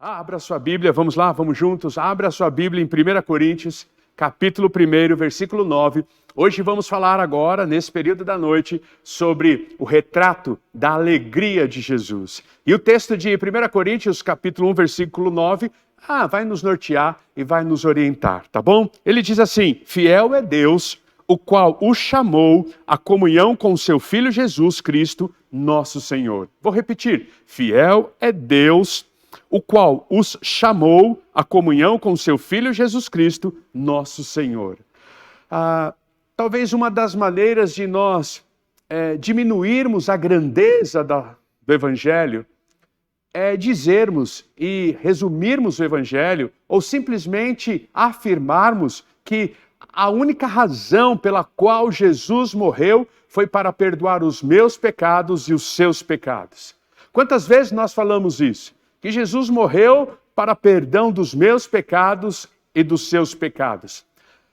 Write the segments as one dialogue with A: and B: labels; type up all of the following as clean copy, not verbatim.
A: Abra sua Bíblia, vamos lá, vamos juntos. Abra sua Bíblia em 1 Coríntios, capítulo 1, versículo 9. Hoje vamos falar agora, nesse período da noite, sobre o retrato da alegria de Jesus. E o texto de 1 Coríntios, capítulo 1, versículo 9, vai nos nortear e vai nos orientar, tá bom? Ele diz assim: fiel é Deus, o qual o chamou à comunhão com seu Filho Jesus Cristo, nosso Senhor. Vou repetir: fiel é Deus, o qual os chamou à comunhão com seu Filho Jesus Cristo, nosso Senhor. Talvez uma das maneiras de nós diminuirmos a grandeza do Evangelho é dizermos e resumirmos o Evangelho, ou simplesmente afirmarmos que a única razão pela qual Jesus morreu foi para perdoar os meus pecados e os seus pecados. Quantas vezes nós falamos isso? Que Jesus morreu para perdão dos meus pecados e dos seus pecados.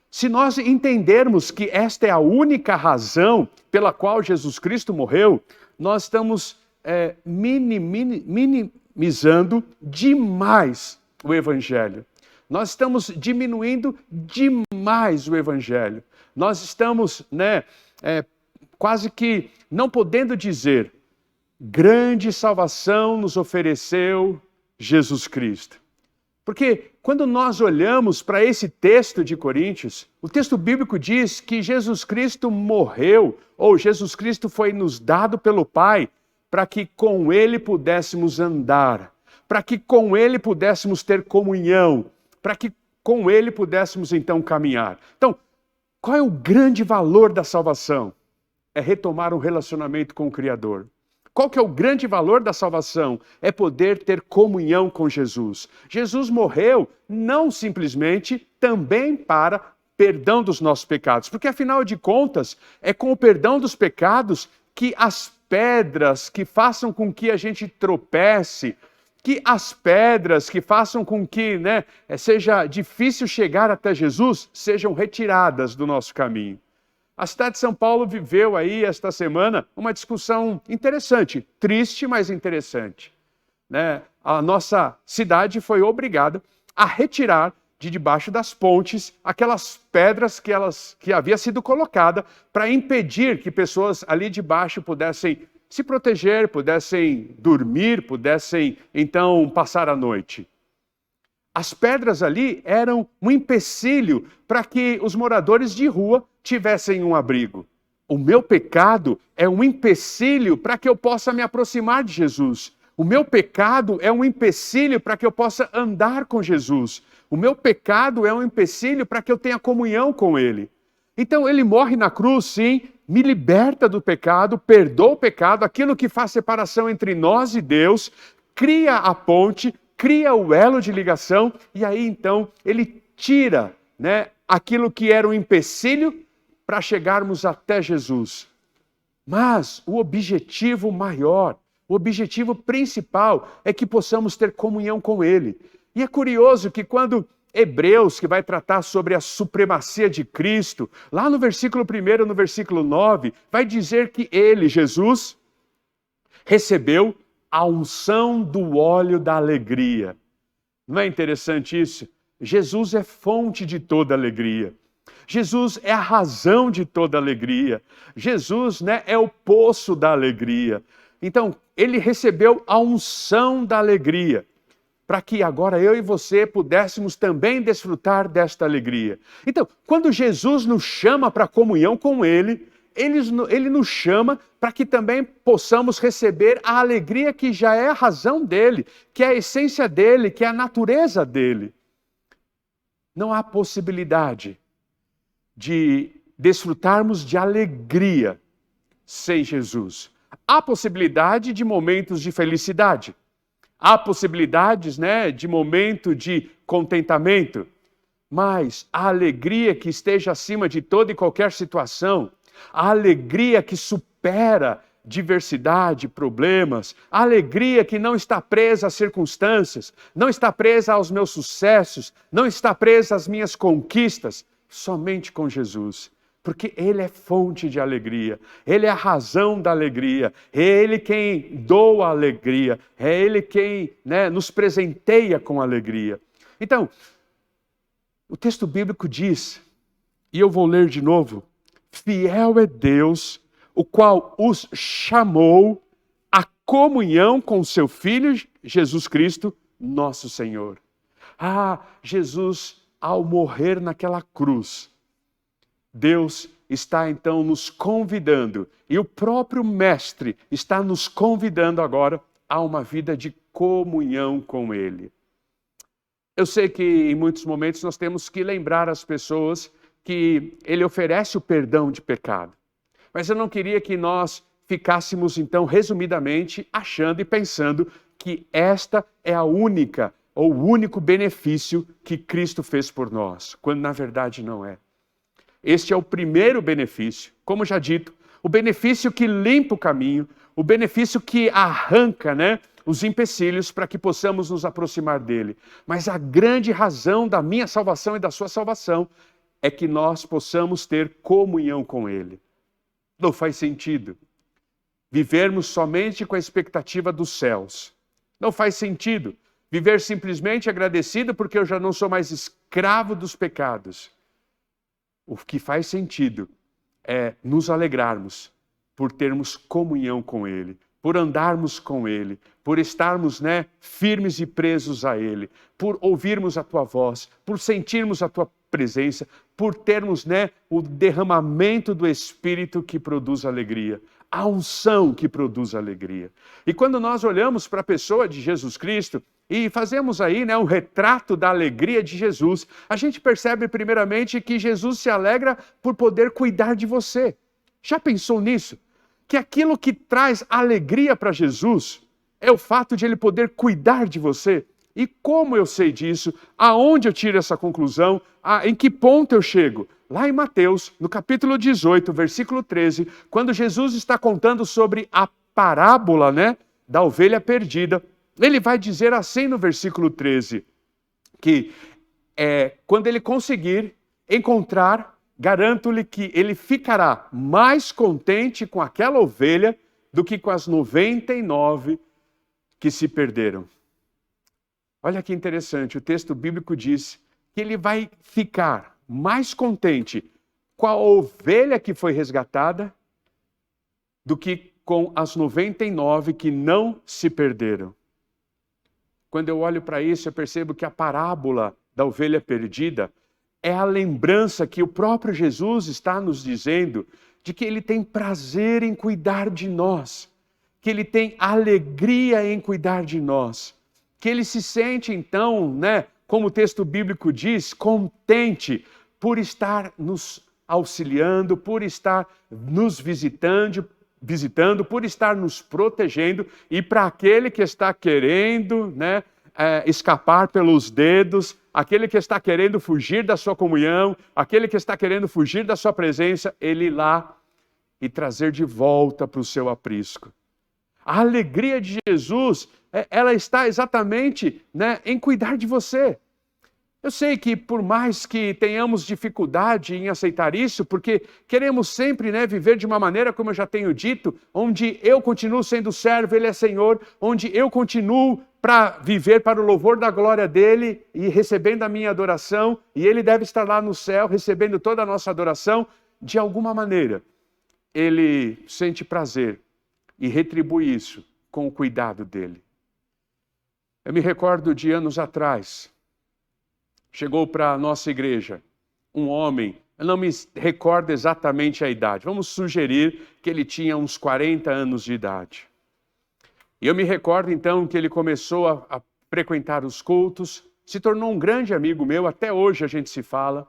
A: Se nós entendermos que esta é a única razão pela qual Jesus Cristo morreu, nós estamos minimizando demais o Evangelho. Nós estamos diminuindo demais o Evangelho. Nós estamos quase que não podendo dizer: grande salvação nos ofereceu Jesus Cristo. Porque quando nós olhamos para esse texto de Coríntios, o texto bíblico diz que Jesus Cristo morreu, ou Jesus Cristo foi nos dado pelo Pai, para que com Ele pudéssemos andar, para que com Ele pudéssemos ter comunhão, para que com Ele pudéssemos então caminhar. Então, qual é o grande valor da salvação? É retomar um relacionamento com o Criador. Qual que é o grande valor da salvação? É poder ter comunhão com Jesus. Jesus morreu não simplesmente também para perdão dos nossos pecados, porque afinal de contas é com o perdão dos pecados que as pedras que façam com que a gente tropece, que as pedras que façam com que seja difícil chegar até Jesus, sejam retiradas do nosso caminho. A cidade de São Paulo viveu aí esta semana uma discussão interessante, triste, mas interessante. A nossa cidade foi obrigada a retirar de debaixo das pontes aquelas pedras que havia sido colocada para impedir que pessoas ali de baixo pudessem se proteger, pudessem dormir, pudessem então passar a noite. As pedras ali eram um empecilho para que os moradores de rua tivessem um abrigo. O meu pecado é um empecilho para que eu possa me aproximar de Jesus. O meu pecado é um empecilho para que eu possa andar com Jesus. O meu pecado é um empecilho para que eu tenha comunhão com Ele. Então Ele morre na cruz, sim, me liberta do pecado, perdoa o pecado, aquilo que faz separação entre nós e Deus, cria a ponte, cria o elo de ligação, e aí então Ele tira aquilo que era um empecilho para chegarmos até Jesus. Mas o objetivo maior, o objetivo principal é que possamos ter comunhão com Ele. E é curioso que quando Hebreus, que vai tratar sobre a supremacia de Cristo, lá no versículo 1, no versículo 9, vai dizer que Ele, Jesus, recebeu a unção do óleo da alegria. Não é interessante isso? Jesus é fonte de toda alegria. Jesus é a razão de toda alegria. Jesus é o poço da alegria. Então, Ele recebeu a unção da alegria, para que agora eu e você pudéssemos também desfrutar desta alegria. Então, quando Jesus nos chama para a comunhão com Ele, Ele nos chama para que também possamos receber a alegria que já é a razão dEle, que é a essência dEle, que é a natureza dEle. Não há possibilidade de desfrutarmos de alegria sem Jesus. Há possibilidade de momentos de felicidade. Há possibilidades de momento de contentamento. Mas a alegria que esteja acima de toda e qualquer situação, a alegria que supera diversidade, problemas, a alegria que não está presa às circunstâncias, não está presa aos meus sucessos, não está presa às minhas conquistas, somente com Jesus. porque Ele é fonte de alegria, Ele é a razão da alegria, é Ele quem doa a alegria, é Ele quem, né, nos presenteia com alegria. Então, o texto bíblico diz, e eu vou ler de novo, fiel é Deus, o qual os chamou à comunhão com seu Filho Jesus Cristo, nosso Senhor. Jesus, ao morrer naquela cruz, Deus está então nos convidando, e o próprio Mestre está nos convidando agora a uma vida de comunhão com Ele. Eu sei que em muitos momentos nós temos que lembrar as pessoas que Ele oferece o perdão de pecado. Mas eu não queria que nós ficássemos então resumidamente achando e pensando que esta é a única ou o único benefício que Cristo fez por nós, quando na verdade não é. Este é o primeiro benefício, como já dito, o benefício que limpa o caminho, o benefício que arranca, né, os empecilhos para que possamos nos aproximar dele. Mas a grande razão da minha salvação e da sua salvação é que nós possamos ter comunhão com ele. Não faz sentido vivermos somente com a expectativa dos céus. Não faz sentido viver simplesmente agradecido porque eu já não sou mais escravo dos pecados. O que faz sentido é nos alegrarmos por termos comunhão com Ele, por andarmos com Ele, por estarmos, né, firmes e presos a Ele, por ouvirmos a Tua voz, por sentirmos a Tua presença, por termos, né, o derramamento do Espírito que produz alegria, a unção que produz alegria. E quando nós olhamos para a pessoa de Jesus Cristo, e fazemos aí, né, um retrato da alegria de Jesus, a gente percebe primeiramente que Jesus se alegra por poder cuidar de você. Já pensou nisso? Que aquilo que traz alegria para Jesus é o fato de Ele poder cuidar de você. E como eu sei disso? Aonde eu tiro essa conclusão? Em que ponto eu chego? Lá em Mateus, no capítulo 18, versículo 13, quando Jesus está contando sobre a parábola, né, da ovelha perdida, ele vai dizer assim no versículo 13, que quando ele conseguir encontrar, garanto-lhe que ele ficará mais contente com aquela ovelha do que com as 99 que se perderam. Olha que interessante, o texto bíblico diz que ele vai ficar mais contente com a ovelha que foi resgatada do que com as 99 que não se perderam. Quando eu olho para isso, eu percebo que a parábola da ovelha perdida é a lembrança que o próprio Jesus está nos dizendo de que Ele tem prazer em cuidar de nós, que Ele tem alegria em cuidar de nós, que Ele se sente então, né, como o texto bíblico diz, contente por estar nos auxiliando, por estar nos visitando, por estar nos protegendo, e para aquele que está querendo, né, escapar pelos dedos, aquele que está querendo fugir da sua comunhão, aquele que está querendo fugir da sua presença, ele ir lá e trazer de volta para o seu aprisco. A alegria de Jesus, ela está exatamente, né, em cuidar de você. Eu sei que por mais que tenhamos dificuldade em aceitar isso, porque queremos sempre, né, viver de uma maneira, como eu já tenho dito, onde eu continuo sendo servo, Ele é Senhor, onde eu continuo para viver para o louvor da glória dEle e recebendo a minha adoração, e Ele deve estar lá no céu recebendo toda a nossa adoração, de alguma maneira, Ele sente prazer e retribui isso com o cuidado dEle. Eu me recordo de anos atrás, chegou para a nossa igreja um homem, eu não me recordo exatamente a idade, vamos sugerir que ele tinha uns 40 anos de idade. E eu me recordo então que ele começou a frequentar os cultos, se tornou um grande amigo meu, até hoje a gente se fala,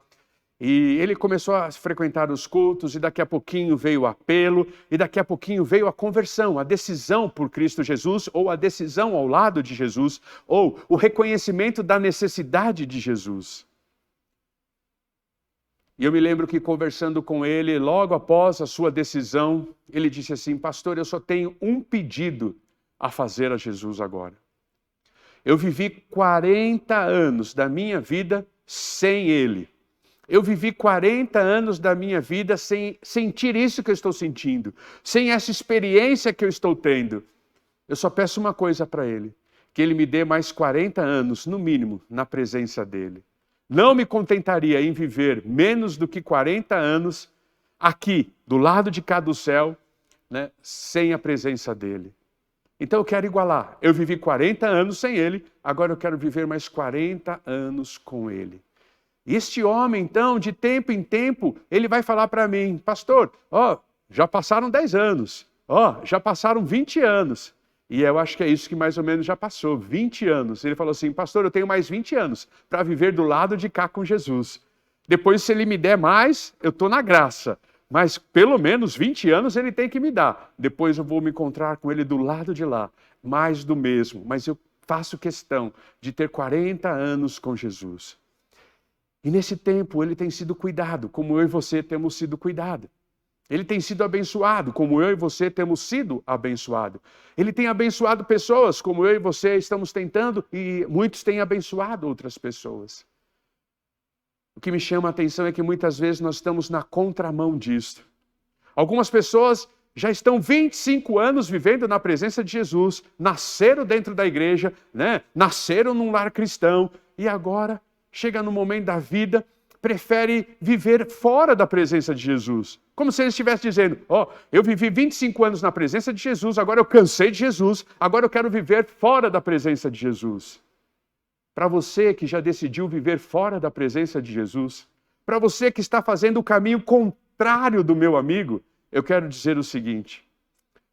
A: e ele começou a frequentar os cultos, e daqui a pouquinho veio o apelo, e daqui a pouquinho veio a conversão, a decisão por Cristo Jesus, ou a decisão ao lado de Jesus, ou o reconhecimento da necessidade de Jesus. E eu me lembro que conversando com ele, logo após a sua decisão, ele disse assim: pastor, eu só tenho um pedido a fazer a Jesus agora. Eu vivi 40 anos da minha vida sem ele. Eu vivi 40 anos da minha vida sem sentir isso que eu estou sentindo, sem essa experiência que eu estou tendo. Eu só peço uma coisa para Ele, que Ele me dê mais 40 anos, no mínimo, na presença dEle. Não me contentaria em viver menos do que 40 anos aqui, do lado de cá do céu, né, sem a presença dEle. Então eu quero igualar. Eu vivi 40 anos sem Ele, agora eu quero viver mais 40 anos com Ele. Este homem, então, de tempo em tempo, ele vai falar para mim, pastor, já passaram 10 anos, já passaram 20 anos. E eu acho que é isso que mais ou menos já passou, 20 anos. Ele falou assim, pastor, eu tenho mais 20 anos para viver do lado de cá com Jesus. Depois, se ele me der mais, eu estou na graça. Mas pelo menos 20 anos ele tem que me dar. Depois eu vou me encontrar com ele do lado de lá, mais do mesmo. Mas eu faço questão de ter 40 anos com Jesus. E nesse tempo ele tem sido cuidado, como eu e você temos sido cuidados. Ele tem sido abençoado, como eu e você temos sido abençoados. Ele tem abençoado pessoas, como eu e você estamos tentando, e muitos têm abençoado outras pessoas. O que me chama a atenção é que muitas vezes nós estamos na contramão disso. Algumas pessoas já estão 25 anos vivendo na presença de Jesus, nasceram dentro da igreja, né? Nasceram num lar cristão, e agora chega no momento da vida, prefere viver fora da presença de Jesus. Como se ele estivesse dizendo, eu vivi 25 anos na presença de Jesus, agora eu cansei de Jesus, agora eu quero viver fora da presença de Jesus. Para você que já decidiu viver fora da presença de Jesus, para você que está fazendo o caminho contrário do meu amigo, eu quero dizer o seguinte,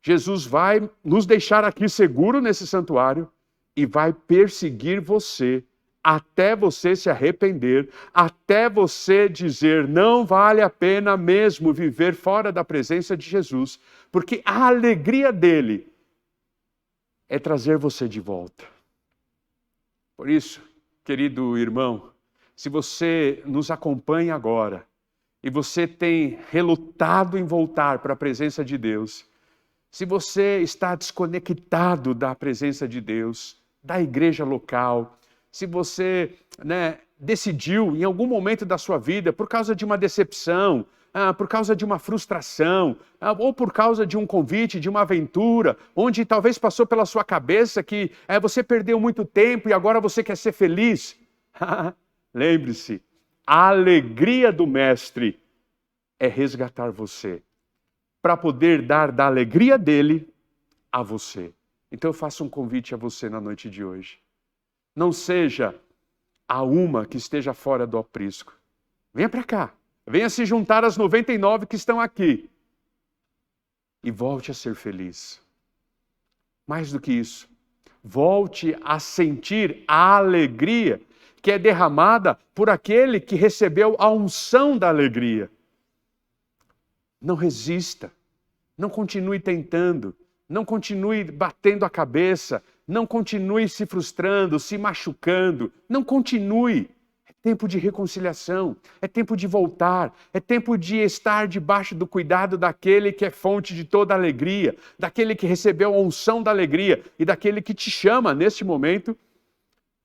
A: Jesus vai nos deixar aqui seguro nesse santuário e vai perseguir você até você se arrepender, até você dizer, não vale a pena mesmo viver fora da presença de Jesus, porque a alegria dele é trazer você de volta. Por isso, querido irmão, se você nos acompanha agora e você tem relutado em voltar para a presença de Deus, se você está desconectado da presença de Deus, da igreja local, se você decidiu em algum momento da sua vida, por causa de uma decepção, por causa de uma frustração, ou por causa de um convite, de uma aventura, onde talvez passou pela sua cabeça que você perdeu muito tempo e agora você quer ser feliz. Lembre-se, a alegria do Mestre é resgatar você, para poder dar da alegria dele a você. Então eu faço um convite a você na noite de hoje. Não seja a uma que esteja fora do aprisco. Venha para cá. Venha se juntar às 99 que estão aqui. E volte a ser feliz. Mais do que isso, volte a sentir a alegria que é derramada por aquele que recebeu a unção da alegria. Não resista. Não continue tentando. Não continue batendo a cabeça. Não continue se frustrando, se machucando. Não continue. É tempo de reconciliação. É tempo de voltar. É tempo de estar debaixo do cuidado daquele que é fonte de toda alegria. Daquele que recebeu a unção da alegria. E daquele que te chama, neste momento,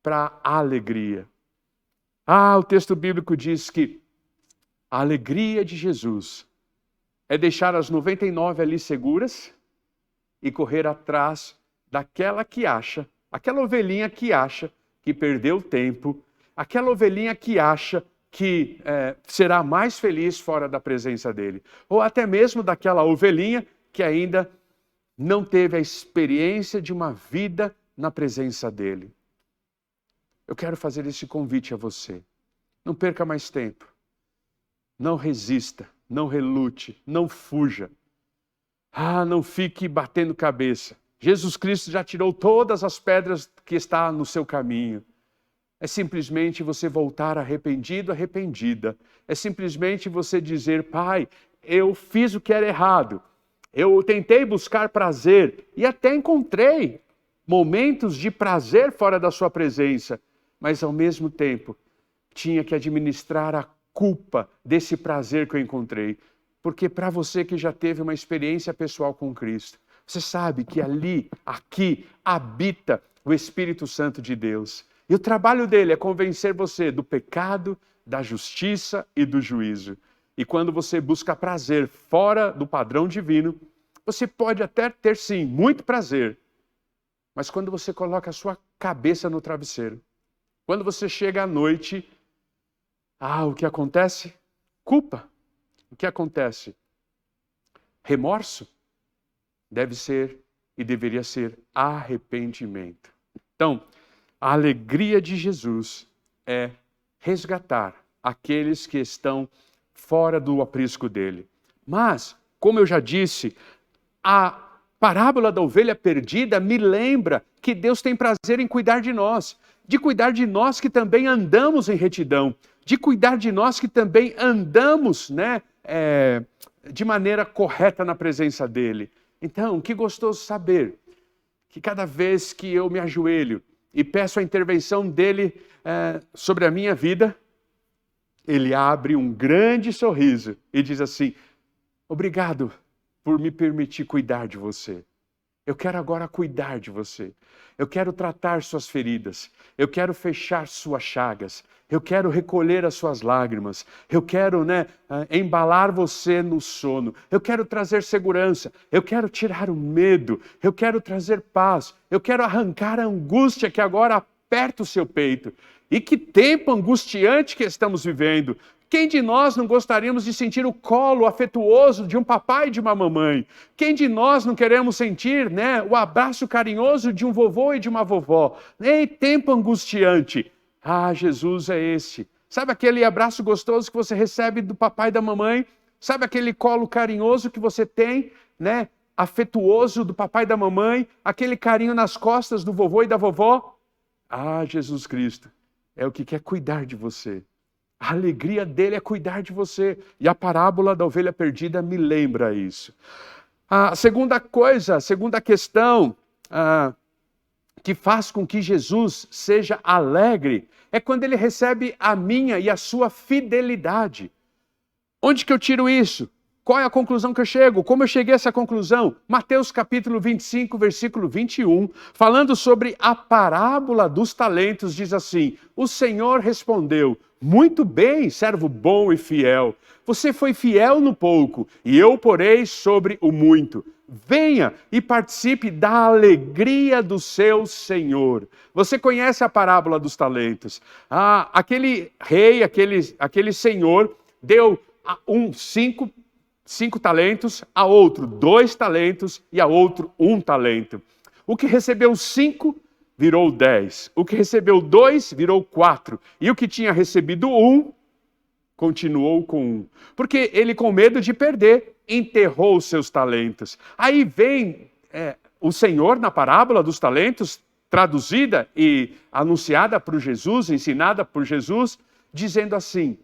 A: para a alegria. O texto bíblico diz que a alegria de Jesus é deixar as 99 ali seguras e correr atrás daquela que acha, aquela ovelhinha que acha que perdeu tempo, aquela ovelhinha que acha que será mais feliz fora da presença dele. Ou até mesmo daquela ovelhinha que ainda não teve a experiência de uma vida na presença dele. Eu quero fazer esse convite a você. Não perca mais tempo. Não resista, não relute, não fuja. Não fique batendo cabeça. Jesus Cristo já tirou todas as pedras que estão no seu caminho. É simplesmente você voltar arrependido, arrependida. É simplesmente você dizer, Pai, eu fiz o que era errado. Eu tentei buscar prazer e até encontrei momentos de prazer fora da sua presença. Mas ao mesmo tempo, tinha que administrar a culpa desse prazer que eu encontrei. Porque para você que já teve uma experiência pessoal com Cristo, você sabe que aqui, habita o Espírito Santo de Deus. E o trabalho dele é convencer você do pecado, da justiça e do juízo. E quando você busca prazer fora do padrão divino, você pode até ter, sim, muito prazer. Mas quando você coloca a sua cabeça no travesseiro, quando você chega à noite, o que acontece? Culpa. O que acontece? Remorso. Deve ser e deveria ser arrependimento. Então, a alegria de Jesus é resgatar aqueles que estão fora do aprisco dele. Mas, como eu já disse, a parábola da ovelha perdida me lembra que Deus tem prazer em cuidar de nós que também andamos em retidão, de cuidar de nós que também andamos, de maneira correta na presença dele. Então, que gostoso saber que cada vez que eu me ajoelho e peço a intervenção dele sobre a minha vida, ele abre um grande sorriso e diz assim: obrigado por me permitir cuidar de você. Eu quero agora cuidar de você. Eu quero tratar suas feridas. Eu quero fechar suas chagas. Eu quero recolher as suas lágrimas. Eu quero, embalar você no sono. Eu quero trazer segurança. Eu quero tirar o medo. Eu quero trazer paz. Eu quero arrancar a angústia que agora aperta o seu peito. E que tempo angustiante que estamos vivendo. Quem de nós não gostaríamos de sentir o colo afetuoso de um papai e de uma mamãe? Quem de nós não queremos sentir, o abraço carinhoso de um vovô e de uma vovó? Ei, tempo angustiante. Jesus é esse. Sabe aquele abraço gostoso que você recebe do papai e da mamãe? Sabe aquele colo carinhoso que você tem, afetuoso do papai e da mamãe? Aquele carinho nas costas do vovô e da vovó? Jesus Cristo é o que quer cuidar de você. A alegria dele é cuidar de você. E a parábola da ovelha perdida me lembra isso. A segunda questão que faz com que Jesus seja alegre é quando ele recebe a minha e a sua fidelidade. Onde que eu tiro isso? Qual é a conclusão que eu chego? Como eu cheguei a essa conclusão? Mateus capítulo 25, versículo 21, falando sobre a parábola dos talentos, diz assim: o Senhor respondeu: muito bem, servo bom e fiel. Você foi fiel no pouco, e eu porei sobre o muito. Venha e participe da alegria do seu Senhor. Você conhece a parábola dos talentos. Aquele rei, aquele senhor, deu cinco talentos, a outro 2 talentos e a outro 1 talento. O que recebeu 5 virou 10. O que recebeu 2 virou 4. E o que tinha recebido 1 continuou com 1. Porque ele, com medo de perder, enterrou os seus talentos. Aí vem o Senhor na parábola dos talentos, traduzida e anunciada por Jesus, ensinada por Jesus, dizendo assim: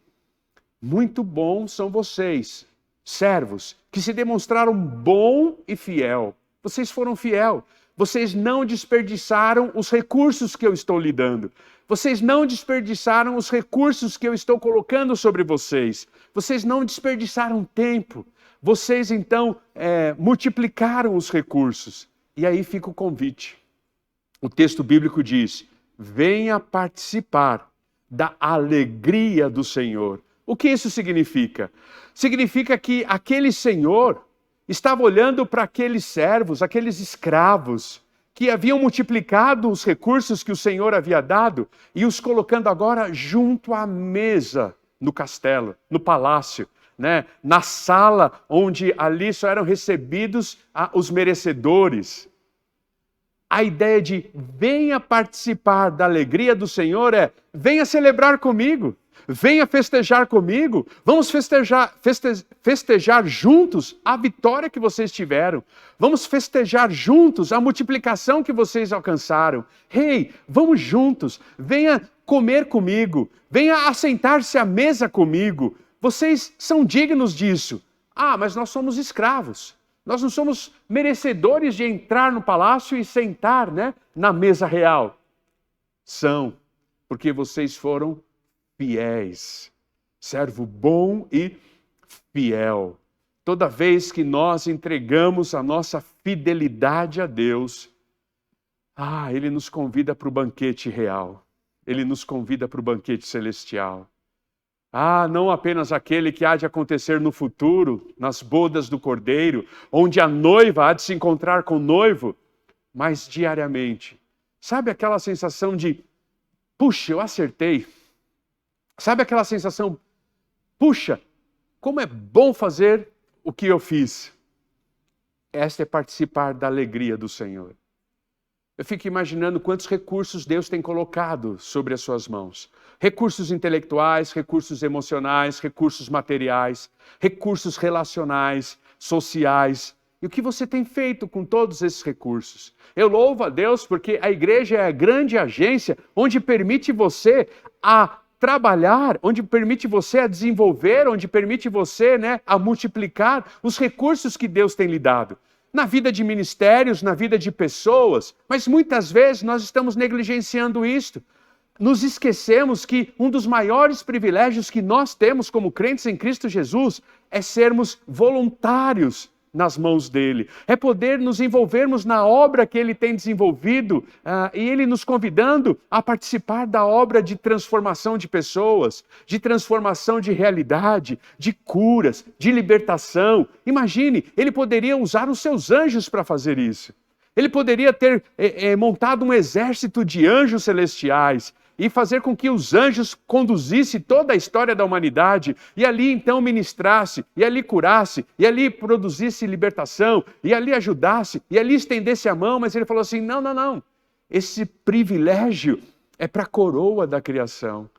A: muito bons são vocês, servos, que se demonstraram bom e fiel. Vocês foram fiel. Vocês não desperdiçaram os recursos que eu estou lhe dando. Vocês não desperdiçaram os recursos que eu estou colocando sobre vocês. Vocês não desperdiçaram tempo. Vocês, então, multiplicaram os recursos. E aí fica o convite. O texto bíblico diz: venha participar da alegria do Senhor. O que isso significa? Significa que aquele senhor estava olhando para aqueles servos, aqueles escravos, que haviam multiplicado os recursos que o Senhor havia dado e os colocando agora junto à mesa no castelo, no palácio, na sala onde ali só eram recebidos os merecedores. A ideia de venha participar da alegria do Senhor é: venha celebrar comigo. Venha festejar comigo, vamos festejar juntos a vitória que vocês tiveram. Vamos festejar juntos a multiplicação que vocês alcançaram. Hey, vamos juntos, venha comer comigo, venha assentar-se à mesa comigo. Vocês são dignos disso. Mas nós somos escravos. Nós não somos merecedores de entrar no palácio e sentar, na mesa real. São, porque vocês foram fiéis, servo bom e fiel. Toda vez que nós entregamos a nossa fidelidade a Deus, Ele nos convida para o banquete real. Ele nos convida para o banquete celestial. Ah, não apenas aquele que há de acontecer no futuro, nas bodas do Cordeiro, onde a noiva há de se encontrar com o noivo, mas diariamente. Sabe aquela sensação de, puxa, eu acertei. Sabe aquela sensação, puxa, como é bom fazer o que eu fiz. Esta é participar da alegria do Senhor. Eu fico imaginando quantos recursos Deus tem colocado sobre as suas mãos. Recursos intelectuais, recursos emocionais, recursos materiais, recursos relacionais, sociais. E o que você tem feito com todos esses recursos? Eu louvo a Deus porque a igreja é a grande agência onde permite você a trabalhar, onde permite você a desenvolver, onde permite você, a multiplicar os recursos que Deus tem lhe dado. Na vida de ministérios, na vida de pessoas, mas muitas vezes nós estamos negligenciando isto. Nos esquecemos que um dos maiores privilégios que nós temos como crentes em Cristo Jesus é sermos voluntários nas mãos dele. É poder nos envolvermos na obra que ele tem desenvolvido e ele nos convidando a participar da obra de transformação de pessoas, de transformação de realidade, de curas, de libertação. Imagine, ele poderia usar os seus anjos para fazer isso. Ele poderia ter montado um exército de anjos celestiais e fazer com que os anjos conduzissem toda a história da humanidade e ali então ministrasse, e ali curasse, e ali produzisse libertação, e ali ajudasse, e ali estendesse a mão, mas ele falou assim, não, esse privilégio é para a coroa da criação.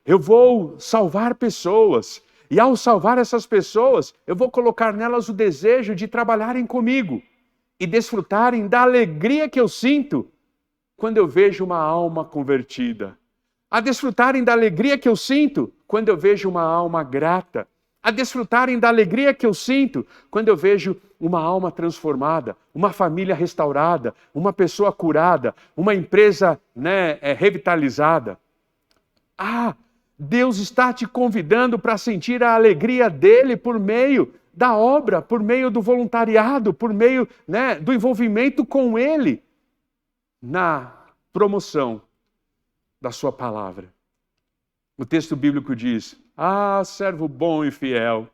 A: Eu vou salvar pessoas, e ao salvar essas pessoas, eu vou colocar nelas o desejo de trabalharem comigo e desfrutarem da alegria que eu sinto quando eu vejo uma alma convertida. A desfrutarem da alegria que eu sinto quando eu vejo uma alma grata. A desfrutarem da alegria que eu sinto quando eu vejo uma alma transformada, uma família restaurada, uma pessoa curada, uma empresa revitalizada. Ah, Deus está te convidando para sentir a alegria dele por meio da obra, por meio do voluntariado, por meio do envolvimento com ele na promoção da sua palavra. O texto bíblico diz, servo bom e fiel,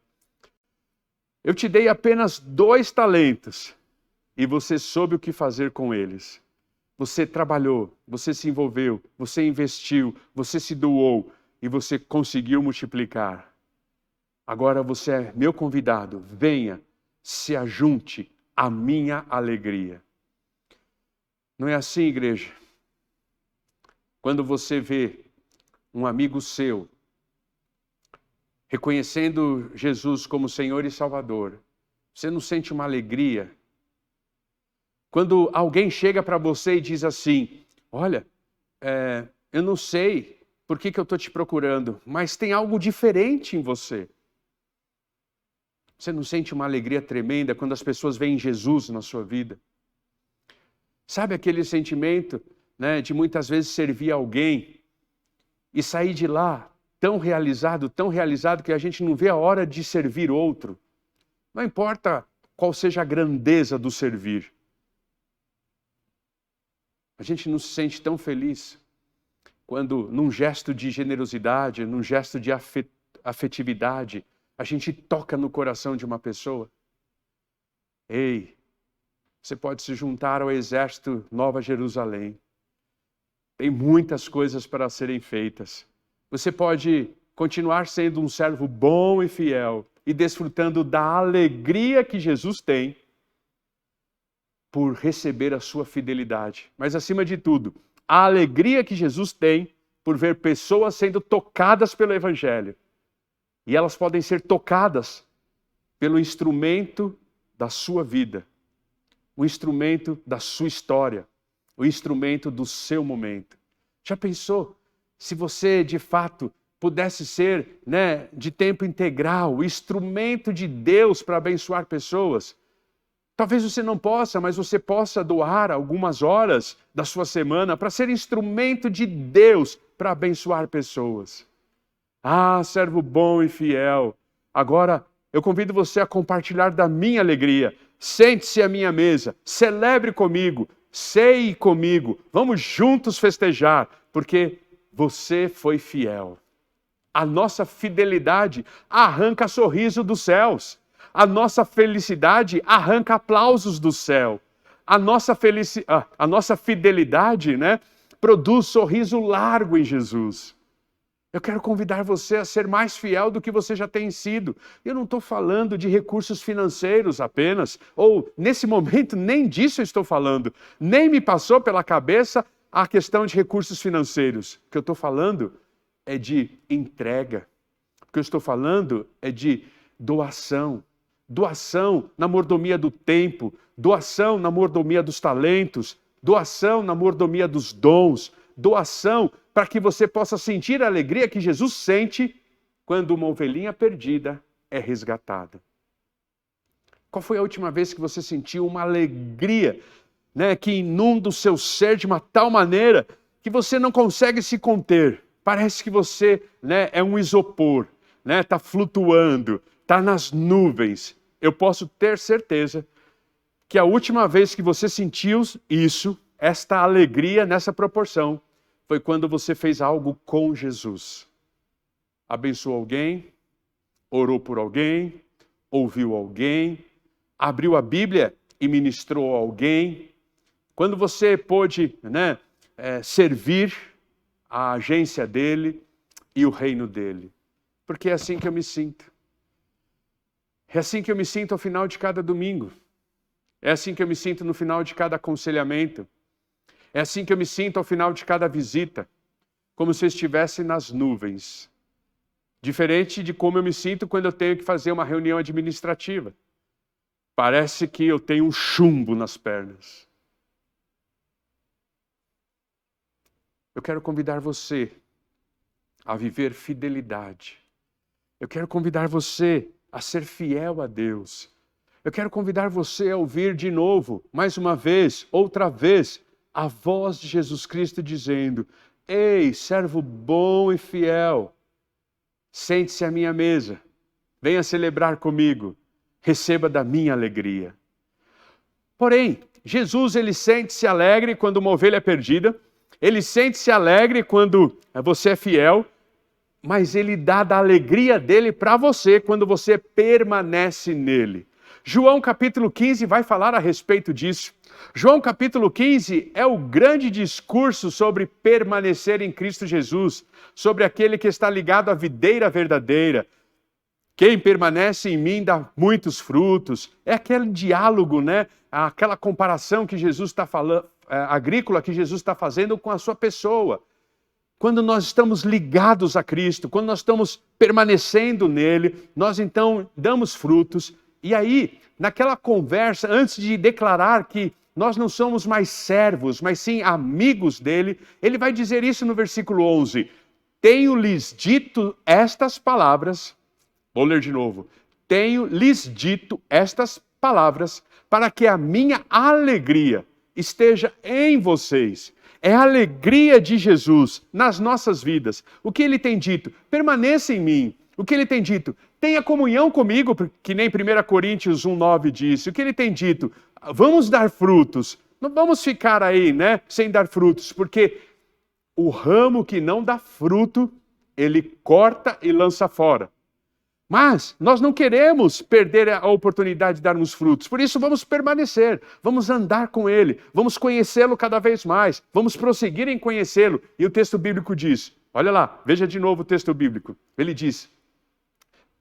A: eu te dei apenas 2 talentos e você soube o que fazer com eles. Você trabalhou, você se envolveu, você investiu, você se doou e você conseguiu multiplicar. Agora você é meu convidado, venha, se ajunte à minha alegria. Não é assim, igreja? Quando você vê um amigo seu reconhecendo Jesus como Senhor e Salvador, você não sente uma alegria? Quando alguém chega para você e diz assim, olha, eu não sei por que eu estou te procurando, mas tem algo diferente em você. Você não sente uma alegria tremenda quando as pessoas veem Jesus na sua vida? Sabe aquele sentimento de muitas vezes servir alguém e sair de lá tão realizado que a gente não vê a hora de servir outro. Não importa qual seja a grandeza do servir. A gente não se sente tão feliz quando, num gesto de generosidade, num gesto de afetividade, a gente toca no coração de uma pessoa. Ei, você pode se juntar ao exército Nova Jerusalém. Tem muitas coisas para serem feitas. Você pode continuar sendo um servo bom e fiel e desfrutando da alegria que Jesus tem por receber a sua fidelidade. Mas, acima de tudo, a alegria que Jesus tem por ver pessoas sendo tocadas pelo Evangelho. E elas podem ser tocadas pelo instrumento da sua vida, o instrumento da sua história, o instrumento do seu momento. Já pensou se você, de fato, pudesse ser, de tempo integral, o instrumento de Deus para abençoar pessoas? Talvez você não possa, mas você possa doar algumas horas da sua semana para ser instrumento de Deus para abençoar pessoas. Servo bom e fiel. Agora, eu convido você a compartilhar da minha alegria. Sente-se à minha mesa, celebre comigo, ceie comigo, vamos juntos festejar, porque você foi fiel. A nossa fidelidade arranca sorriso dos céus. A nossa felicidade arranca aplausos do céu. A nossa fidelidade, né, produz sorriso largo em Jesus. Eu quero convidar você a ser mais fiel do que você já tem sido. Eu não estou falando de recursos financeiros apenas, ou nesse momento nem disso eu estou falando. Nem me passou pela cabeça a questão de recursos financeiros. O que eu estou falando é de entrega. O que eu estou falando é de doação. Doação na mordomia do tempo, doação na mordomia dos talentos, doação na mordomia dos dons, doação para que você possa sentir a alegria que Jesus sente quando uma ovelhinha perdida é resgatada. Qual foi a última vez que você sentiu uma alegria, né, que inunda o seu ser de uma tal maneira que você não consegue se conter? Parece que você, né, é um isopor, né, está flutuando, está nas nuvens. Eu posso ter certeza que a última vez que você sentiu isso, esta alegria nessa proporção, foi quando você fez algo com Jesus. Abençoou alguém, orou por alguém, ouviu alguém, abriu a Bíblia e ministrou a alguém. Quando você pôde, né, servir a agência dele e o reino dele. Porque é assim que eu me sinto. É assim que eu me sinto ao final de cada domingo. É assim que eu me sinto no final de cada aconselhamento. É assim que eu me sinto ao final de cada visita. Como se eu estivesse nas nuvens. Diferente de como eu me sinto quando eu tenho que fazer uma reunião administrativa. Parece que eu tenho um chumbo nas pernas. Eu quero convidar você a viver fidelidade. Eu quero convidar você a ser fiel a Deus. Eu quero convidar você a ouvir de novo, mais uma vez, outra vez, a voz de Jesus Cristo dizendo: ei, servo bom e fiel, sente-se à minha mesa, venha celebrar comigo, receba da minha alegria. Porém, Jesus, ele sente-se alegre quando uma ovelha é perdida, ele sente-se alegre quando você é fiel, mas ele dá da alegria dele para você quando você permanece nele. João capítulo 15 vai falar a respeito disso. João capítulo 15 é o grande discurso sobre permanecer em Cristo Jesus, sobre aquele que está ligado à videira verdadeira. Quem permanece em mim dá muitos frutos. É aquele diálogo, né? Aquela comparação que Jesus está falando, agrícola que Jesus está fazendo com a sua pessoa. Quando nós estamos ligados a Cristo, quando nós estamos permanecendo nele, nós então damos frutos. E aí, naquela conversa, antes de declarar que nós não somos mais servos, mas sim amigos dele, ele vai dizer isso no versículo 11. Tenho-lhes dito estas palavras, vou ler de novo. Tenho-lhes dito estas palavras para que a minha alegria esteja em vocês. É a alegria de Jesus nas nossas vidas. O que ele tem dito? Permaneça em mim. O que ele tem dito? Tenha comunhão comigo, que nem 1 Coríntios 1,9 disse. O que ele tem dito? Vamos dar frutos. Não vamos ficar aí, né, sem dar frutos, porque o ramo que não dá fruto, ele corta e lança fora. Mas nós não queremos perder a oportunidade de darmos frutos. Por isso vamos permanecer, vamos andar com ele, vamos conhecê-lo cada vez mais, vamos prosseguir em conhecê-lo. E o texto bíblico diz, olha lá, veja de novo o texto bíblico. Ele diz: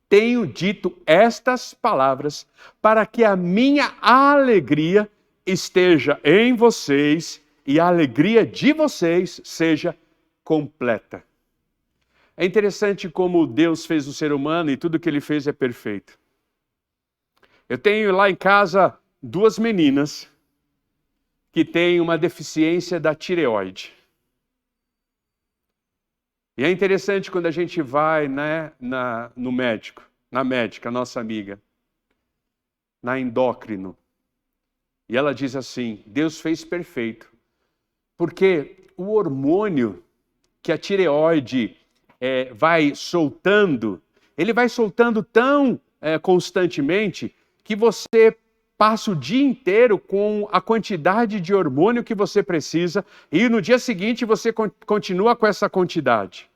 A: tenho dito estas palavras para que a minha alegria esteja em vocês e a alegria de vocês seja completa. É interessante como Deus fez o ser humano e tudo que ele fez é perfeito. Eu tenho lá em casa 2 meninas que têm uma deficiência da tireoide. E é interessante quando a gente vai, né, no médico, na médica, nossa amiga, na endócrino. E ela diz assim, Deus fez perfeito. Porque o hormônio que a tireoide vai soltando, ele vai soltando tão constantemente que você passa o dia inteiro com a quantidade de hormônio que você precisa e no dia seguinte você continua com essa quantidade.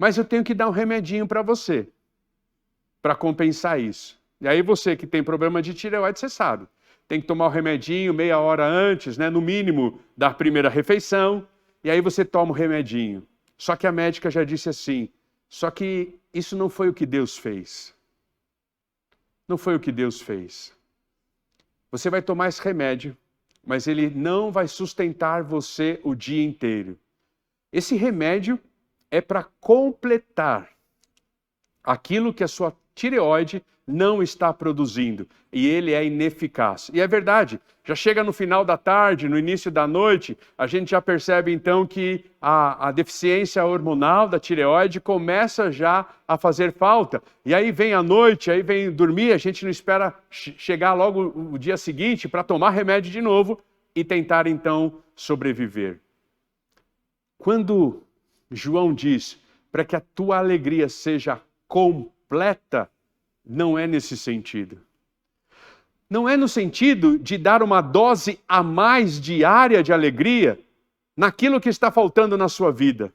A: mas eu tenho que dar um remedinho para você, para compensar isso. E aí você que tem problema de tireoide, você sabe. Tem que tomar o remedinho meia hora antes, né, no mínimo, da primeira refeição. E aí você toma o remedinho. Só que a médica já disse assim, só que isso não foi o que Deus fez. Não foi o que Deus fez. Você vai tomar esse remédio, mas ele não vai sustentar você o dia inteiro. Esse remédio é para completar aquilo que a sua tireoide não está produzindo, e ele é ineficaz. E é verdade, já chega no final da tarde, no início da noite, a gente já percebe então que a deficiência hormonal da tireoide começa já a fazer falta. E aí vem a noite, aí vem dormir, a gente não espera chegar logo o dia seguinte para tomar remédio de novo e tentar então sobreviver. Quando João diz para que a tua alegria seja completa, não é nesse sentido. Não é no sentido de dar uma dose a mais diária de alegria naquilo que está faltando na sua vida.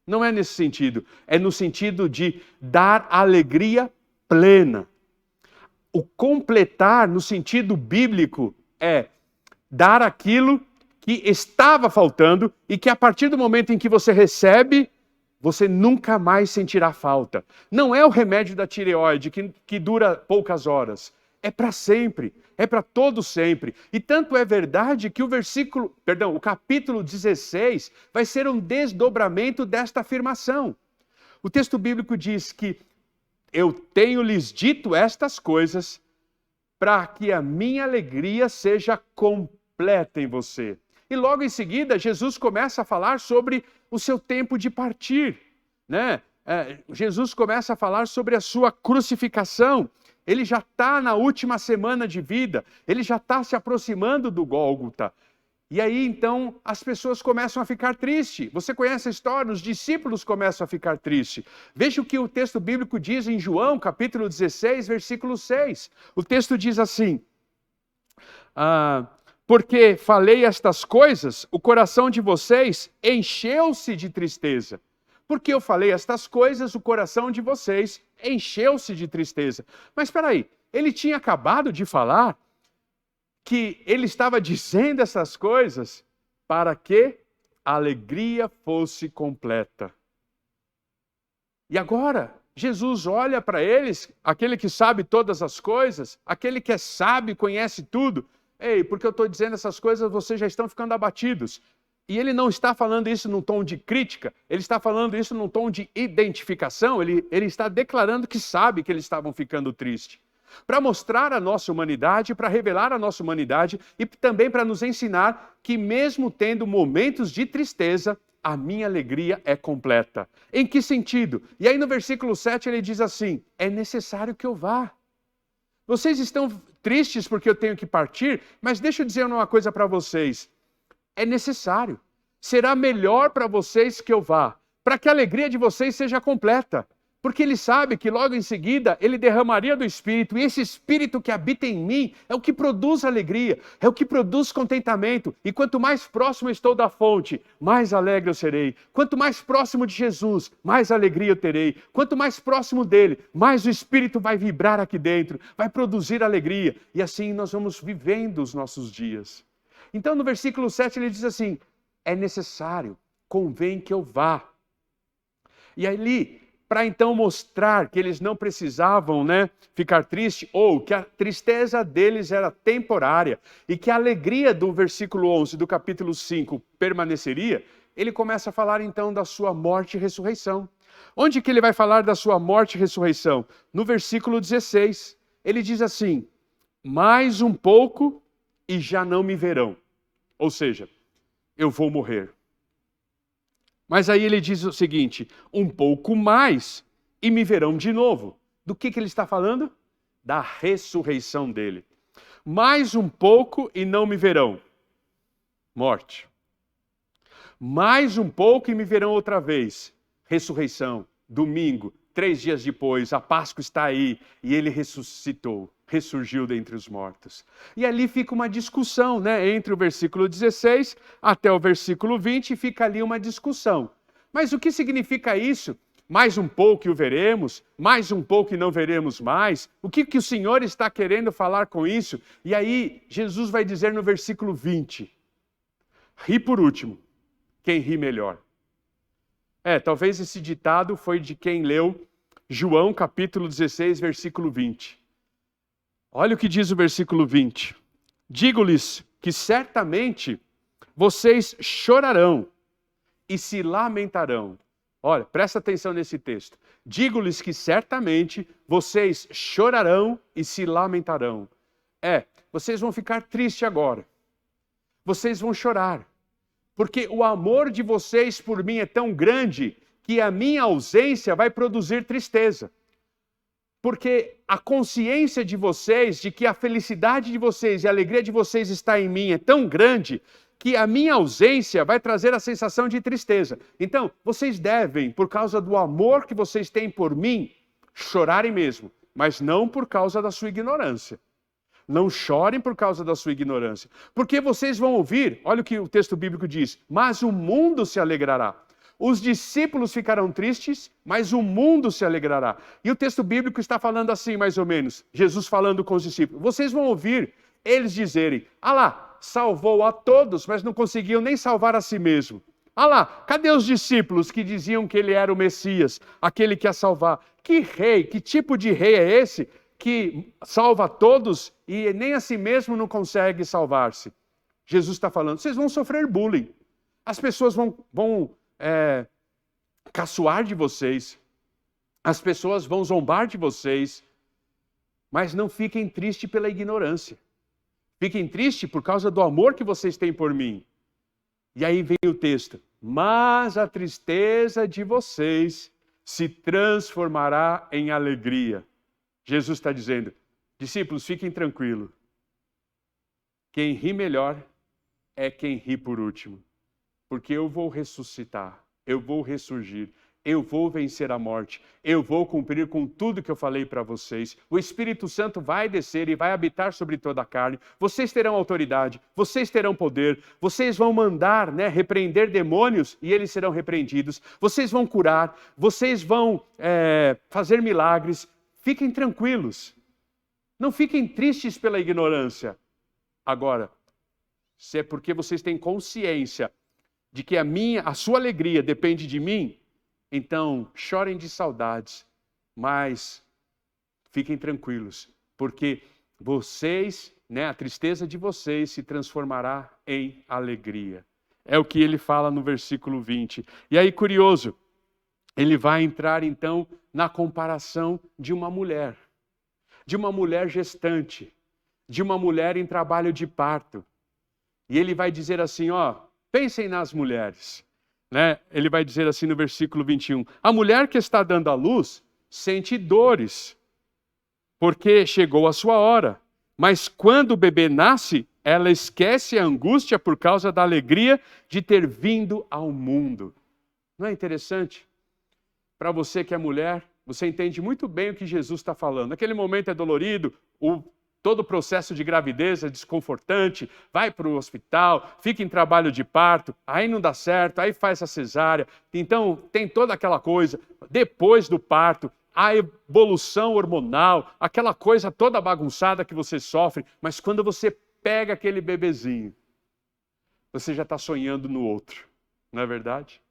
A: Não é nesse sentido. É no sentido de dar alegria plena. O completar, no sentido bíblico, é dar aquilo que estava faltando e que a partir do momento em que você recebe, você nunca mais sentirá falta. Não é o remédio da tireoide que dura poucas horas. É para sempre. É para todo sempre. E tanto é verdade que o capítulo 16 vai ser um desdobramento desta afirmação. O texto bíblico diz que eu tenho lhes dito estas coisas para que a minha alegria seja completa em você. E logo em seguida, Jesus começa a falar sobre o seu tempo de partir, né? Jesus começa a falar sobre a sua crucificação. Ele já está na última semana de vida, ele já está se aproximando do Gólgota. E aí, então, as pessoas começam a ficar tristes. Você conhece a história? Os discípulos começam a ficar tristes. Veja o que o texto bíblico diz em João, capítulo 16, versículo 6. O texto diz assim, porque falei estas coisas, o coração de vocês encheu-se de tristeza. Porque eu falei estas coisas, o coração de vocês encheu-se de tristeza. Mas espera aí, ele tinha acabado de falar que ele estava dizendo essas coisas para que a alegria fosse completa. E agora, Jesus olha para eles, aquele que sabe todas as coisas, aquele que é sábio, conhece tudo. Ei, porque eu estou dizendo essas coisas, vocês já estão ficando abatidos. E ele não está falando isso num tom de crítica, ele está falando isso num tom de identificação, ele está declarando que sabe que eles estavam ficando tristes. Para mostrar a nossa humanidade, para revelar a nossa humanidade e também para nos ensinar que mesmo tendo momentos de tristeza, a minha alegria é completa. Em que sentido? E aí no versículo 7 ele diz assim, é necessário que eu vá. Vocês estão tristes porque eu tenho que partir, mas deixa eu dizer uma coisa para vocês. É necessário. Será melhor para vocês que eu vá, para que a alegria de vocês seja completa. Porque ele sabe que logo em seguida ele derramaria do Espírito, e esse Espírito que habita em mim é o que produz alegria, é o que produz contentamento. E quanto mais próximo estou da fonte, mais alegre eu serei. Quanto mais próximo de Jesus, mais alegria eu terei. Quanto mais próximo dele, mais o Espírito vai vibrar aqui dentro, vai produzir alegria. E assim nós vamos vivendo os nossos dias. Então no versículo 7 ele diz assim, é necessário, convém que eu vá. E ali, para então mostrar que eles não precisavam, ficar tristes, ou que a tristeza deles era temporária, e que a alegria do versículo 11 do capítulo 5 permaneceria, ele começa a falar então da sua morte e ressurreição. Onde que ele vai falar da sua morte e ressurreição? No versículo 16, ele diz assim, mais um pouco e já não me verão. Ou seja, eu vou morrer. Mas aí ele diz o seguinte, um pouco mais e me verão de novo. Do que ele está falando? Da ressurreição dele. Mais um pouco e não me verão. Morte. Mais um pouco e me verão outra vez. Ressurreição. Domingo, 3 dias depois, a Páscoa está aí e ele ressuscitou. Ressurgiu dentre os mortos. E ali fica uma discussão, entre o versículo 16 até o versículo 20, fica ali uma discussão. Mas o que significa isso? mais um pouco e o veremos, mais um pouco e não veremos mais. O que o Senhor está querendo falar com isso? E aí, Jesus vai dizer no versículo 20, ri por último, quem ri melhor. Talvez esse ditado foi de quem leu João capítulo 16, versículo 20. Olha o que diz o versículo 20. Digo-lhes que certamente vocês chorarão e se lamentarão. Olha, presta atenção nesse texto. Digo-lhes que certamente vocês chorarão e se lamentarão. Vocês vão ficar tristes agora. Vocês vão chorar. Porque o amor de vocês por mim é tão grande que a minha ausência vai produzir tristeza. Porque a consciência de vocês, de que a felicidade de vocês e a alegria de vocês está em mim é tão grande que a minha ausência vai trazer a sensação de tristeza. Então, vocês devem, por causa do amor que vocês têm por mim, chorarem mesmo, mas não por causa da sua ignorância. Não chorem por causa da sua ignorância. Porque vocês vão ouvir, olha o que o texto bíblico diz, mas o mundo se alegrará. Os discípulos ficarão tristes, mas o mundo se alegrará. E o texto bíblico está falando assim, mais ou menos, Jesus falando com os discípulos. Vocês vão ouvir eles dizerem, salvou a todos, mas não conseguiu nem salvar a si mesmo. Cadê os discípulos que diziam que ele era o Messias, aquele que ia salvar? Que rei, que tipo de rei é esse que salva a todos e nem a si mesmo não consegue salvar-se? Jesus está falando, vocês vão sofrer bullying. As pessoas vão caçoar de vocês. As pessoas vão zombar de vocês. Mas não fiquem tristes pela ignorância. Fiquem tristes por causa do amor que vocês têm por mim. E aí vem o texto. Mas a tristeza de vocês se transformará em alegria. Jesus está dizendo, discípulos, fiquem tranquilos. Quem ri melhor é quem ri por último. Porque eu vou ressuscitar, eu vou ressurgir, eu vou vencer a morte, eu vou cumprir com tudo que eu falei para vocês. O Espírito Santo vai descer e vai habitar sobre toda a carne. Vocês terão autoridade, vocês terão poder, vocês vão mandar, repreender demônios e eles serão repreendidos. Vocês vão curar, vocês vão fazer milagres. Fiquem tranquilos, não fiquem tristes pela ignorância. Agora, se é porque vocês têm consciência de que a sua alegria depende de mim, então chorem de saudades, mas fiquem tranquilos, porque vocês, a tristeza de vocês se transformará em alegria. É o que ele fala no versículo 20. E aí, curioso, ele vai entrar então na comparação de uma mulher gestante, de uma mulher em trabalho de parto. E ele vai dizer assim, pensem nas mulheres. Ele vai dizer assim no versículo 21. A mulher que está dando à luz sente dores, porque chegou a sua hora. Mas quando o bebê nasce, ela esquece a angústia por causa da alegria de ter vindo ao mundo. Não é interessante? Para você que é mulher, você entende muito bem o que Jesus está falando. Naquele momento é dolorido, todo o processo de gravidez é desconfortante, vai para o hospital, fica em trabalho de parto, aí não dá certo, aí faz a cesárea. Então tem toda aquela coisa, depois do parto, a evolução hormonal, aquela coisa toda bagunçada que você sofre, mas quando você pega aquele bebezinho, você já está sonhando no outro, não é verdade?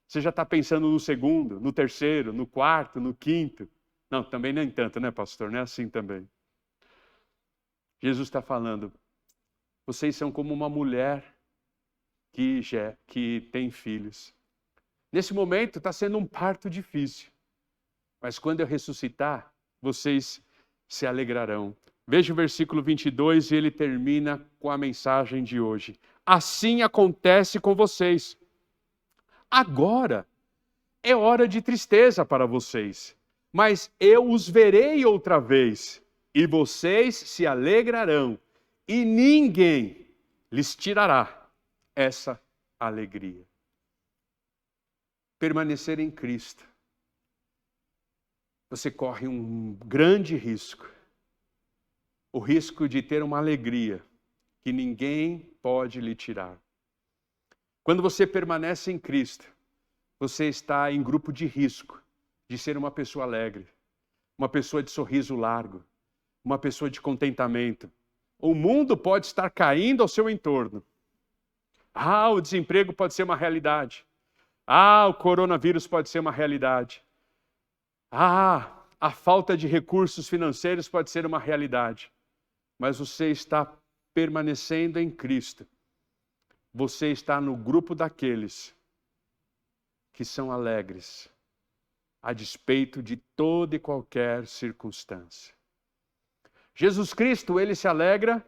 A: Você já está pensando no segundo, no terceiro, no quarto, no quinto. Não, também nem tanto, né, pastor? Não é assim também. Jesus está falando, vocês são como uma mulher que tem filhos. Nesse momento está sendo um parto difícil, mas quando eu ressuscitar, vocês se alegrarão. Veja o versículo 22 e ele termina com a mensagem de hoje. Assim acontece com vocês. Agora é hora de tristeza para vocês, mas eu os verei outra vez. E vocês se alegrarão, e ninguém lhes tirará essa alegria. Permanecer em Cristo. Você corre um grande risco. O risco de ter uma alegria que ninguém pode lhe tirar. Quando você permanece em Cristo, você está em grupo de risco, de ser uma pessoa alegre, uma pessoa de sorriso largo, uma pessoa de contentamento. O mundo pode estar caindo ao seu entorno. O desemprego pode ser uma realidade. O coronavírus pode ser uma realidade. A falta de recursos financeiros pode ser uma realidade. Mas você está permanecendo em Cristo. Você está no grupo daqueles que são alegres, a despeito de toda e qualquer circunstância. Jesus Cristo, ele se alegra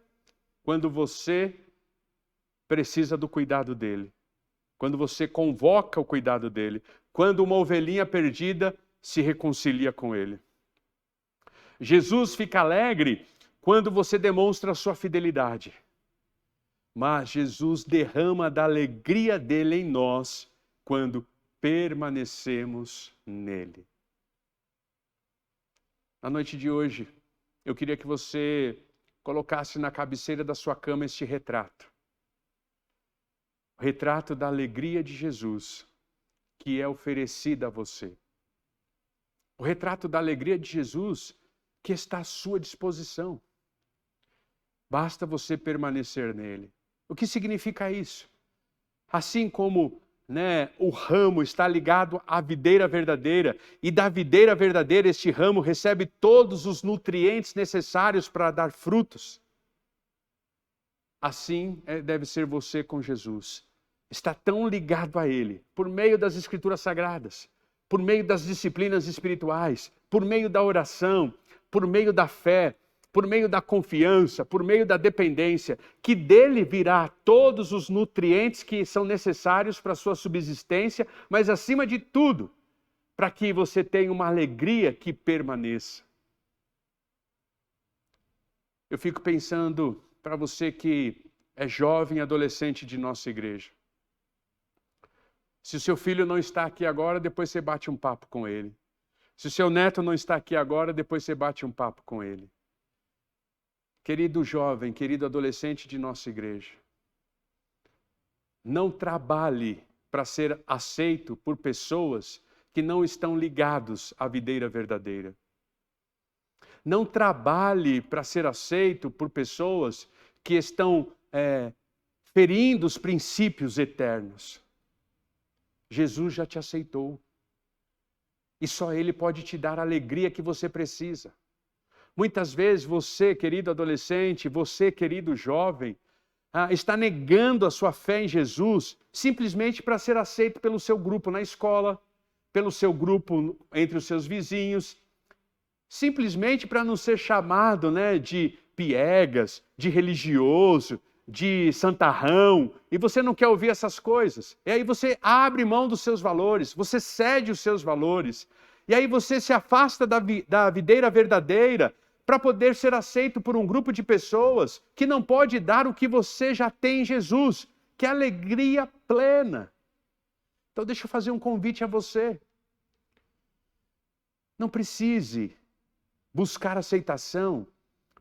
A: quando você precisa do cuidado dele, quando você convoca o cuidado dele, quando uma ovelhinha perdida se reconcilia com ele. Jesus fica alegre quando você demonstra a sua fidelidade. Mas Jesus derrama da alegria dele em nós quando permanecemos nele. Na noite de hoje, eu queria que você colocasse na cabeceira da sua cama este retrato. O retrato da alegria de Jesus, que é oferecida a você. O retrato da alegria de Jesus, que está à sua disposição. Basta você permanecer nele. O que significa isso? Assim como o ramo está ligado à videira verdadeira, e da videira verdadeira este ramo recebe todos os nutrientes necessários para dar frutos. Assim deve ser você com Jesus. Está tão ligado a Ele, por meio das Escrituras Sagradas, por meio das disciplinas espirituais, por meio da oração, por meio da fé, por meio da confiança, por meio da dependência, que dele virá todos os nutrientes que são necessários para a sua subsistência, mas acima de tudo, para que você tenha uma alegria que permaneça. Eu fico pensando para você que é jovem e adolescente de nossa igreja. Se o seu filho não está aqui agora, depois você bate um papo com ele. Se o seu neto não está aqui agora, depois você bate um papo com ele. Querido jovem, querido adolescente de nossa igreja, não trabalhe para ser aceito por pessoas que não estão ligados à videira verdadeira. Não trabalhe para ser aceito por pessoas que estão ferindo os princípios eternos. Jesus já te aceitou. E só Ele pode te dar a alegria que você precisa. Muitas vezes você, querido adolescente, você, querido jovem, está negando a sua fé em Jesus simplesmente para ser aceito pelo seu grupo na escola, pelo seu grupo entre os seus vizinhos, simplesmente para não ser chamado de piegas, de religioso, de santarrão, e você não quer ouvir essas coisas. E aí você abre mão dos seus valores, você cede os seus valores, e aí você se afasta da videira verdadeira para poder ser aceito por um grupo de pessoas que não pode dar o que você já tem em Jesus, que é alegria plena. Então deixa eu fazer um convite a você. Não precise buscar aceitação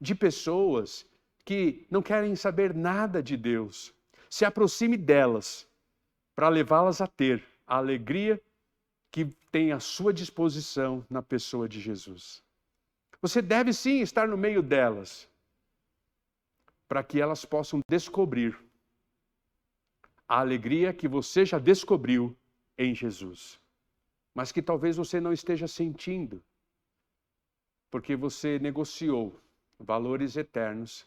A: de pessoas que não querem saber nada de Deus. Se aproxime delas para levá-las a ter a alegria que tem à sua disposição na pessoa de Jesus. Você deve sim estar no meio delas, para que elas possam descobrir a alegria que você já descobriu em Jesus, mas que talvez você não esteja sentindo, porque você negociou valores eternos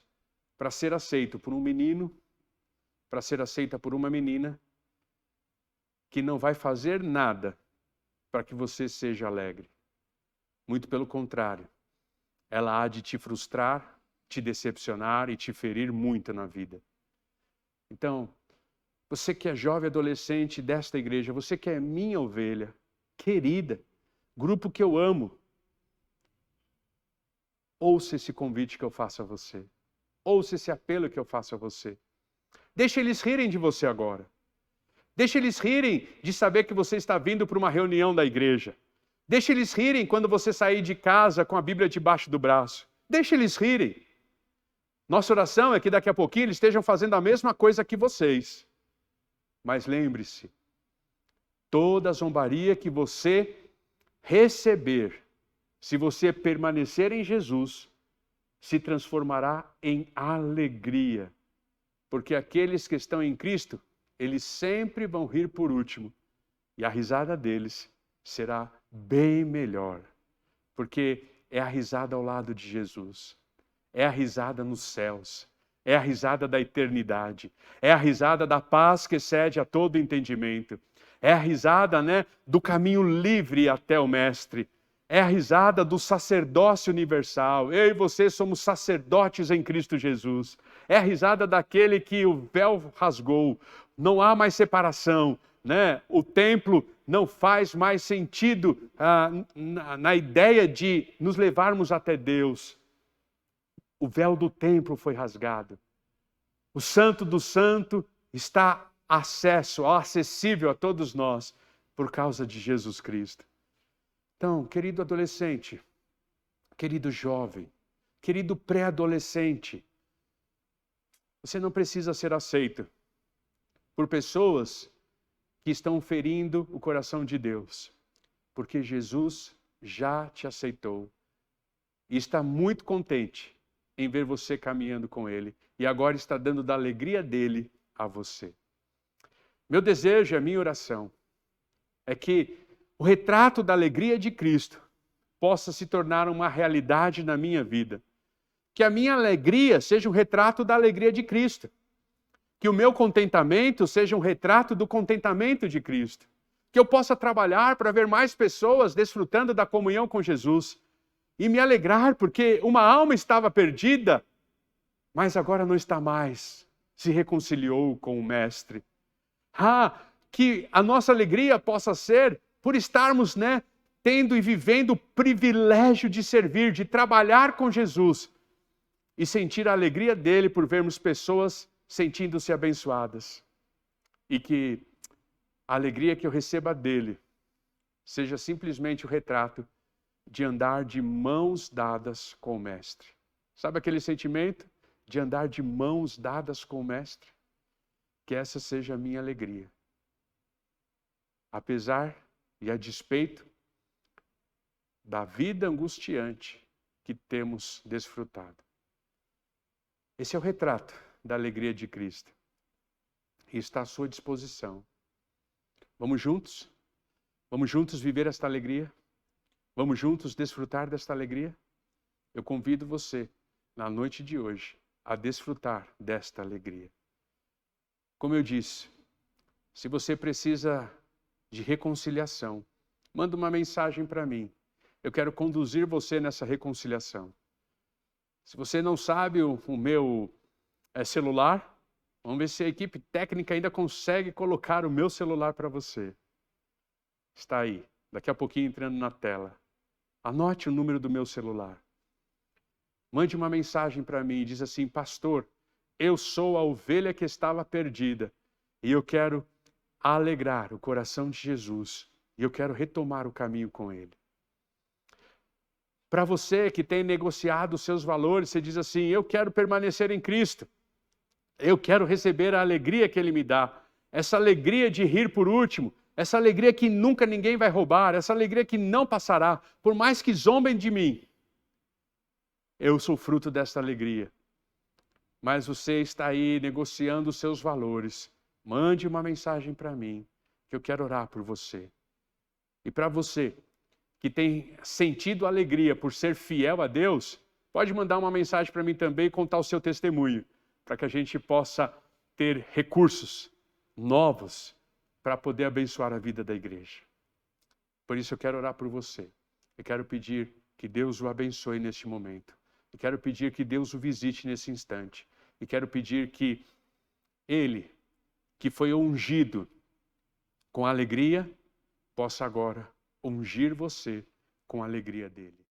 A: para ser aceito por um menino, para ser aceita por uma menina, que não vai fazer nada para que você seja alegre. Muito pelo contrário, ela há de te frustrar, te decepcionar e te ferir muito na vida. Então, você que é jovem adolescente desta igreja, você que é minha ovelha, querida, grupo que eu amo, ouça esse convite que eu faço a você. Ouça esse apelo que eu faço a você. Deixa eles rirem de você agora. Deixa eles rirem de saber que você está vindo para uma reunião da igreja. Deixa eles rirem quando você sair de casa com a Bíblia debaixo do braço. Deixa eles rirem. Nossa oração é que daqui a pouquinho eles estejam fazendo a mesma coisa que vocês. Mas lembre-se, toda a zombaria que você receber, se você permanecer em Jesus, se transformará em alegria. Porque aqueles que estão em Cristo, eles sempre vão rir por último. E a risada deles será bem melhor. Porque é a risada ao lado de Jesus. É a risada nos céus. É a risada da eternidade. É a risada da paz que excede a todo entendimento. É a risada, do caminho livre até o Mestre. É a risada do sacerdócio universal. Eu e você somos sacerdotes em Cristo Jesus. É a risada daquele que o véu rasgou. Não há mais separação. O templo não faz mais sentido na ideia de nos levarmos até Deus. O véu do templo foi rasgado. O Santo do Santo está acessível a todos nós por causa de Jesus Cristo. Então, querido adolescente, querido jovem, querido pré-adolescente, você não precisa ser aceito por pessoas que estão ferindo o coração de Deus, porque Jesus já te aceitou e está muito contente em ver você caminhando com Ele e agora está dando da alegria dele a você. Meu desejo, a minha oração, é que o retrato da alegria de Cristo possa se tornar uma realidade na minha vida. Que a minha alegria seja um retrato da alegria de Cristo. Que o meu contentamento seja um retrato do contentamento de Cristo. Que eu possa trabalhar para ver mais pessoas desfrutando da comunhão com Jesus. E me alegrar porque uma alma estava perdida, mas agora não está mais. Se reconciliou com o Mestre. Que a nossa alegria possa ser por estarmos, tendo e vivendo o privilégio de servir, de trabalhar com Jesus e sentir a alegria dele por vermos pessoas sentindo-se abençoadas. E que a alegria que eu receba dele seja simplesmente o retrato de andar de mãos dadas com o Mestre. Sabe aquele sentimento de andar de mãos dadas com o Mestre? Que essa seja a minha alegria. Apesar e a despeito da vida angustiante que temos desfrutado. Esse é o retrato da alegria de Cristo. E está à sua disposição. Vamos juntos? Vamos juntos viver esta alegria? Vamos juntos desfrutar desta alegria? Eu convido você, na noite de hoje, a desfrutar desta alegria. Como eu disse, se você precisa de reconciliação, manda uma mensagem para mim. Eu quero conduzir você nessa reconciliação. Se você não sabe o meu celular, vamos ver se a equipe técnica ainda consegue colocar o meu celular para você. Está aí, daqui a pouquinho entrando na tela. Anote o número do meu celular. Mande uma mensagem para mim e diz assim: pastor, eu sou a ovelha que estava perdida e eu quero alegrar o coração de Jesus e eu quero retomar o caminho com Ele. Para você que tem negociado os seus valores, você diz assim: eu quero permanecer em Cristo, eu quero receber a alegria que Ele me dá, essa alegria de rir por último, essa alegria que nunca ninguém vai roubar, essa alegria que não passará, por mais que zombem de mim. Eu sou fruto dessa alegria. Mas você está aí negociando os seus valores. Mande uma mensagem para mim, que eu quero orar por você. E para você que tem sentido alegria por ser fiel a Deus, pode mandar uma mensagem para mim também e contar o seu testemunho, para que a gente possa ter recursos novos para poder abençoar a vida da igreja. Por isso eu quero orar por você. Eu quero pedir que Deus o abençoe neste momento. Eu quero pedir que Deus o visite nesse instante. E quero pedir que Ele, que foi ungido com alegria, possa agora ungir você com a alegria dele.